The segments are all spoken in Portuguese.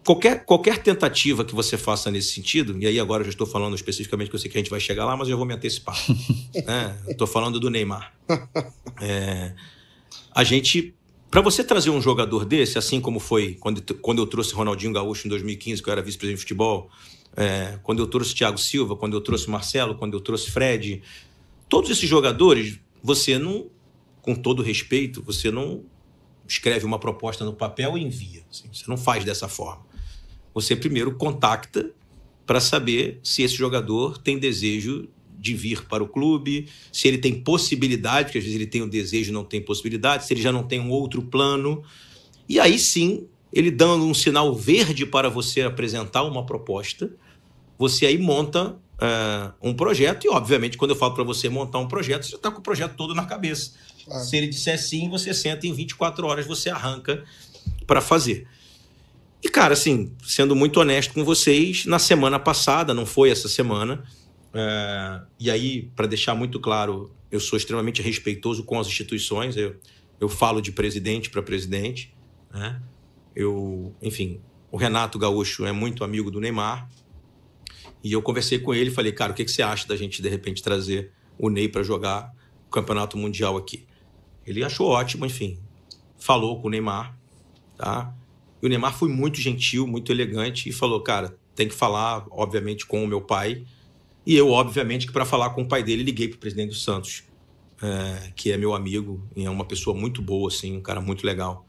qualquer tentativa que você faça nesse sentido, e aí agora eu já estou falando especificamente, que eu sei que a gente vai chegar lá, mas eu já vou me antecipar. Né? Eu estou falando do Neymar. Para você trazer um jogador desse, assim como foi quando eu trouxe Ronaldinho Gaúcho em 2015, que eu era vice-presidente de futebol, quando eu trouxe Thiago Silva, quando eu trouxe Marcelo, quando eu trouxe Fred, todos esses jogadores, você não, com todo respeito, você não escreve uma proposta no papel e envia. Assim, você não faz dessa forma. Você primeiro contacta para saber se esse jogador tem desejo de vir para o clube, se ele tem possibilidade, porque às vezes ele tem o desejo e não tem possibilidade, se ele já não tem um outro plano. E aí sim, ele dando um sinal verde para você apresentar uma proposta, você aí monta um projeto e, obviamente, quando eu falo para você montar um projeto, você já está com o projeto todo na cabeça. Se ele disser sim, você senta em 24 horas, você arranca para fazer. E, cara, assim, sendo muito honesto com vocês, na semana passada, não foi essa semana, e aí, para deixar muito claro, eu sou extremamente respeitoso com as instituições, eu falo de presidente para presidente, né? Enfim, o Renato Gaúcho é muito amigo do Neymar, e eu conversei com ele e falei, cara, o que você acha da gente, de repente, trazer o Ney para jogar o Campeonato Mundial aqui? Ele achou ótimo, enfim, falou com o Neymar, tá? E o Neymar foi muito gentil, muito elegante e falou, cara, tem que falar, obviamente, com o meu pai. E eu, obviamente, que para falar com o pai dele, liguei para o presidente do Santos, que é meu amigo e é uma pessoa muito boa, assim, um cara muito legal.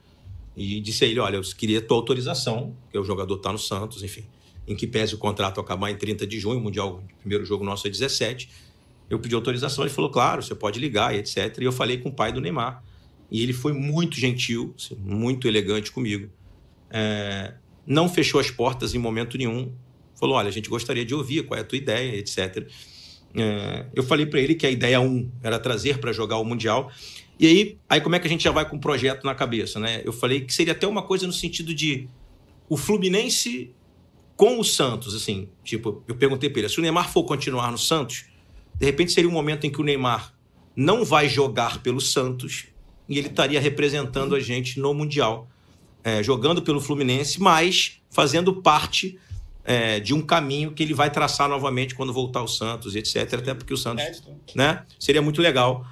E disse a ele, olha, eu queria a tua autorização, porque o jogador está no Santos, enfim, em que pese o contrato acabar em 30 de junho, o Mundial, o primeiro jogo nosso é 17. Eu pedi autorização, ele falou, claro, você pode ligar e etc. E eu falei com o pai do Neymar. E ele foi muito gentil, assim, muito elegante comigo. Não fechou as portas em momento nenhum. Falou, olha, a gente gostaria de ouvir qual é a tua ideia, etc. Eu falei para ele que a ideia 1 era trazer para jogar o Mundial. E aí como é que a gente já vai com o projeto na cabeça, né? Eu falei que seria até uma coisa no sentido de o Fluminense com o Santos, assim. Tipo, eu perguntei para ele, se o Neymar for continuar no Santos, de repente seria um momento em que o Neymar não vai jogar pelo Santos e ele estaria representando a gente no Mundial, jogando pelo Fluminense, mas fazendo parte de um caminho que ele vai traçar novamente quando voltar ao Santos, etc. Até porque o Santos, né, seria muito legal.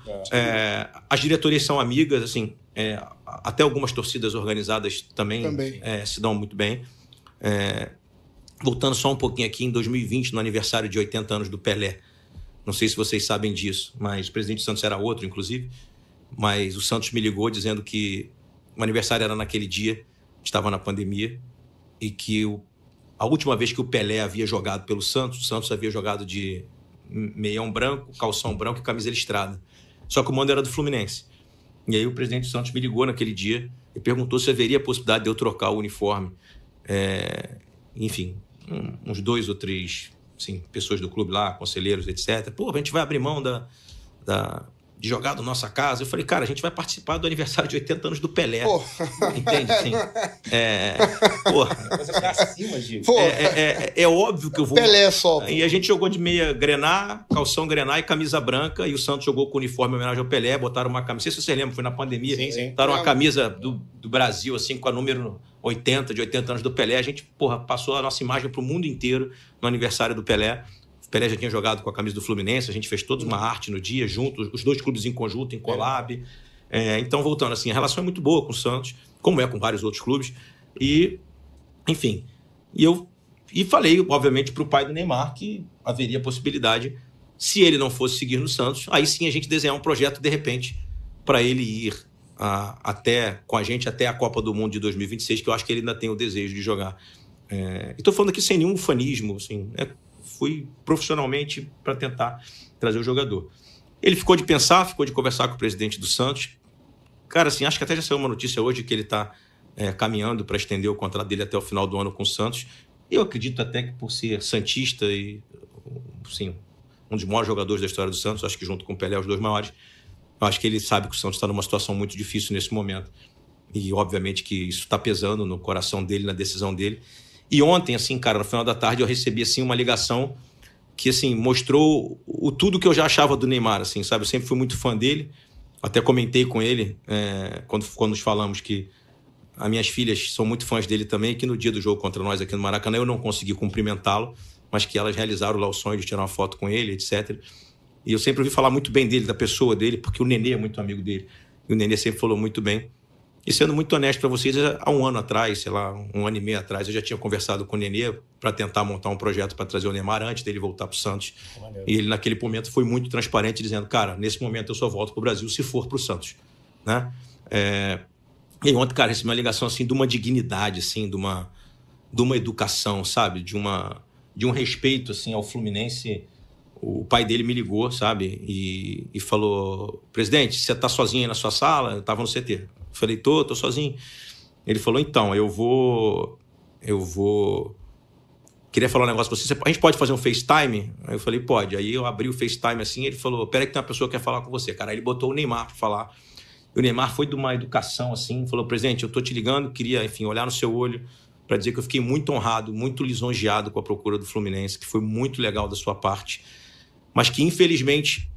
As diretorias são amigas, assim, até algumas torcidas organizadas também. Se dão muito bem. Voltando só um pouquinho aqui, em 2020, no aniversário de 80 anos do Pelé, não sei se vocês sabem disso, mas o presidente do Santos era outro, inclusive, mas o Santos me ligou dizendo que o aniversário era naquele dia, estava na pandemia, e que a última vez que o Pelé havia jogado pelo Santos, o Santos havia jogado de meião branco, calção branco e camisa listrada. Só que o mando era do Fluminense. E aí o presidente do Santos me ligou naquele dia e perguntou se haveria a possibilidade de eu trocar o uniforme. Enfim, uns 2 ou 3 assim, pessoas do clube lá, conselheiros, etc. Pô, a gente vai abrir mão de jogar da nossa casa. Eu falei, cara, a gente vai participar do aniversário de 80 anos do Pelé. Entende? Assim, é óbvio que eu vou... Pelé só. E a gente jogou de meia grená, calção grená e camisa branca, e o Santos jogou com o uniforme em homenagem ao Pelé, botaram uma camisa, não sei se você lembra, foi na pandemia, botaram uma camisa do Brasil, assim, com a número 80, de 80 anos do Pelé. A gente, passou a nossa imagem pro mundo inteiro no aniversário do Pelé. O Pelé já tinha jogado com a camisa do Fluminense, a gente fez toda uma arte no dia, juntos, os 2 clubes em conjunto, em collab. Então, voltando assim, a relação é muito boa com o Santos, como é com vários outros clubes. E, enfim, e falei, obviamente, para o pai do Neymar que haveria possibilidade, se ele não fosse seguir no Santos, aí sim a gente desenhar um projeto, de repente, para ele ir com a gente até a Copa do Mundo de 2026, que eu acho que ele ainda tem o desejo de jogar. Estou falando aqui sem nenhum ufanismo, assim, fui profissionalmente para tentar trazer o jogador. Ele ficou de pensar, ficou de conversar com o presidente do Santos. Cara, assim, acho que até já saiu uma notícia hoje que ele está caminhando para estender o contrato dele até o final do ano com o Santos. Eu acredito até que por ser santista e, assim, um dos maiores jogadores da história do Santos, acho que junto com o Pelé, os 2 maiores, eu acho que ele sabe que o Santos está numa situação muito difícil nesse momento. E, obviamente, que isso está pesando no coração dele, na decisão dele. E ontem, assim, cara, no final da tarde, eu recebi, assim, uma ligação que, assim, mostrou tudo que eu já achava do Neymar, assim, sabe? Eu sempre fui muito fã dele. Até comentei com ele, quando nos falamos, que as minhas filhas são muito fãs dele também, que no dia do jogo contra nós aqui no Maracanã eu não consegui cumprimentá-lo, mas que elas realizaram lá o sonho de tirar uma foto com ele, etc. E eu sempre ouvi falar muito bem dele, da pessoa dele, porque o Nenê é muito amigo dele. E o Nenê sempre falou muito bem. E sendo muito honesto para vocês, há um ano atrás, sei lá, um ano e meio atrás, eu já tinha conversado com o Nenê para tentar montar um projeto para trazer o Neymar antes dele voltar para o Santos. E ele, naquele momento, foi muito transparente, dizendo, cara, nesse momento eu só volto para o Brasil se for para o Santos. Né? E ontem, cara, recebi uma ligação assim, de uma dignidade, assim, de uma educação, sabe? De um respeito assim, ao Fluminense. O pai dele me ligou, sabe? E falou, presidente, você tá sozinho aí na sua sala? Eu tava no CT. Eu falei, tô sozinho. Ele falou, então, eu vou... Queria falar um negócio pra você. A gente pode fazer um FaceTime? Aí eu falei, pode. Aí eu abri o FaceTime assim, ele falou, peraí que tem uma pessoa que quer falar com você. Cara, aí ele botou o Neymar pra falar. E o Neymar foi de uma educação assim, falou, presidente, eu tô te ligando, queria, enfim, olhar no seu olho para dizer que eu fiquei muito honrado, muito lisonjeado com a procura do Fluminense, que foi muito legal da sua parte, mas que, infelizmente,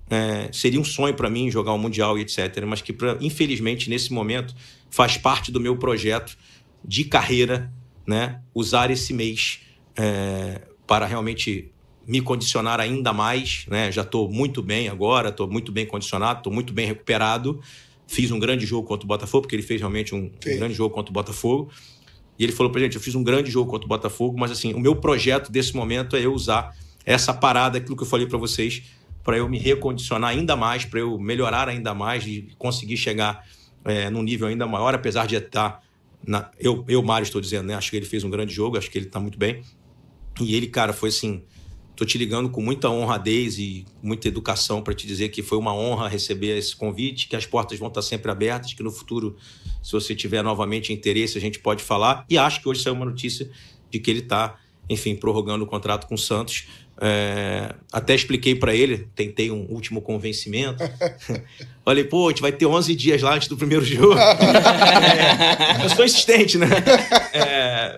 seria um sonho para mim jogar o Mundial e etc., mas que, infelizmente, nesse momento, faz parte do meu projeto de carreira, né, usar esse mês para realmente me condicionar ainda mais, né? Já estou muito bem agora, estou muito bem condicionado, estou muito bem recuperado. Fiz um grande jogo contra o Botafogo, porque ele fez realmente um grande jogo contra o Botafogo. E ele falou pra gente, eu fiz um grande jogo contra o Botafogo, mas assim, o meu projeto desse momento é eu usar essa parada, aquilo que eu falei pra vocês, para eu me recondicionar ainda mais, para eu melhorar ainda mais e conseguir chegar num nível ainda maior, apesar de estar... Mário, estou dizendo, né? Acho que ele fez um grande jogo, acho que ele tá muito bem. E ele, cara, foi assim... Tô te ligando com muita honradez e muita educação para te dizer que foi uma honra receber esse convite, que as portas vão estar sempre abertas, que no futuro, se você tiver novamente interesse, a gente pode falar. E acho que hoje saiu uma notícia de que ele está, enfim, prorrogando o contrato com o Santos. Até expliquei para ele, tentei um último convencimento. Falei, pô, a gente vai ter 11 dias lá antes do primeiro jogo. Eu sou insistente, né?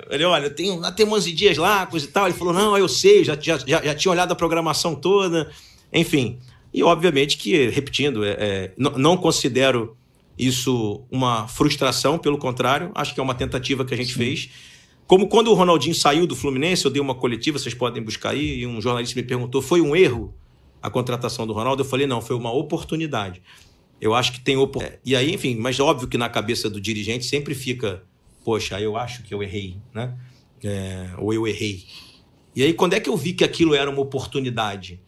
Ele, olha, tem 11 dias lá, coisa e tal. Ele falou, não, eu sei, já tinha olhado a programação toda. Enfim, e obviamente que, repetindo, não considero isso uma frustração, pelo contrário, acho que é uma tentativa que a gente fez. Como quando o Ronaldinho saiu do Fluminense, eu dei uma coletiva, vocês podem buscar aí, e um jornalista me perguntou, foi um erro a contratação do Ronaldo? Eu falei, não, foi uma oportunidade. Eu acho que tem oportunidade. E aí, enfim, mas óbvio que na cabeça do dirigente sempre fica, poxa, eu acho que eu errei, né? Ou eu errei. E aí, quando é que eu vi que aquilo era uma oportunidade?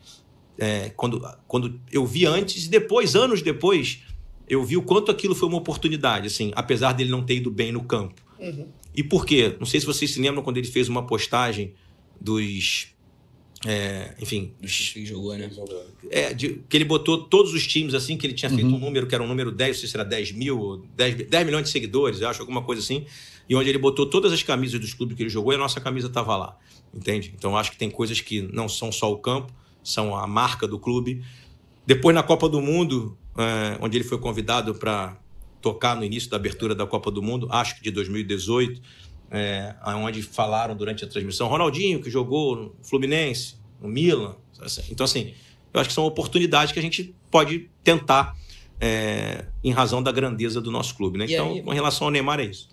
Quando eu vi antes e depois, anos depois, eu vi o quanto aquilo foi uma oportunidade, assim, apesar dele não ter ido bem no campo. Uhum. E por quê? Não sei se vocês se lembram quando ele fez uma postagem dos... enfim... Dos que jogou, né? Que ele botou todos os times, assim, que ele tinha feito um número, que era um número 10, não sei se era 10 mil, 10 milhões de seguidores, eu acho, alguma coisa assim, e onde ele botou todas as camisas dos clubes que ele jogou e a nossa camisa estava lá, entende? Então, acho que tem coisas que não são só o campo, são a marca do clube. Depois, na Copa do Mundo, onde ele foi convidado para tocar no início da abertura da Copa do Mundo, acho que de 2018, onde falaram durante a transmissão, Ronaldinho, que jogou no Fluminense, no Milan. Então, assim, eu acho que são oportunidades que a gente pode tentar em razão da grandeza do nosso clube, né? Então, com relação ao Neymar, é isso.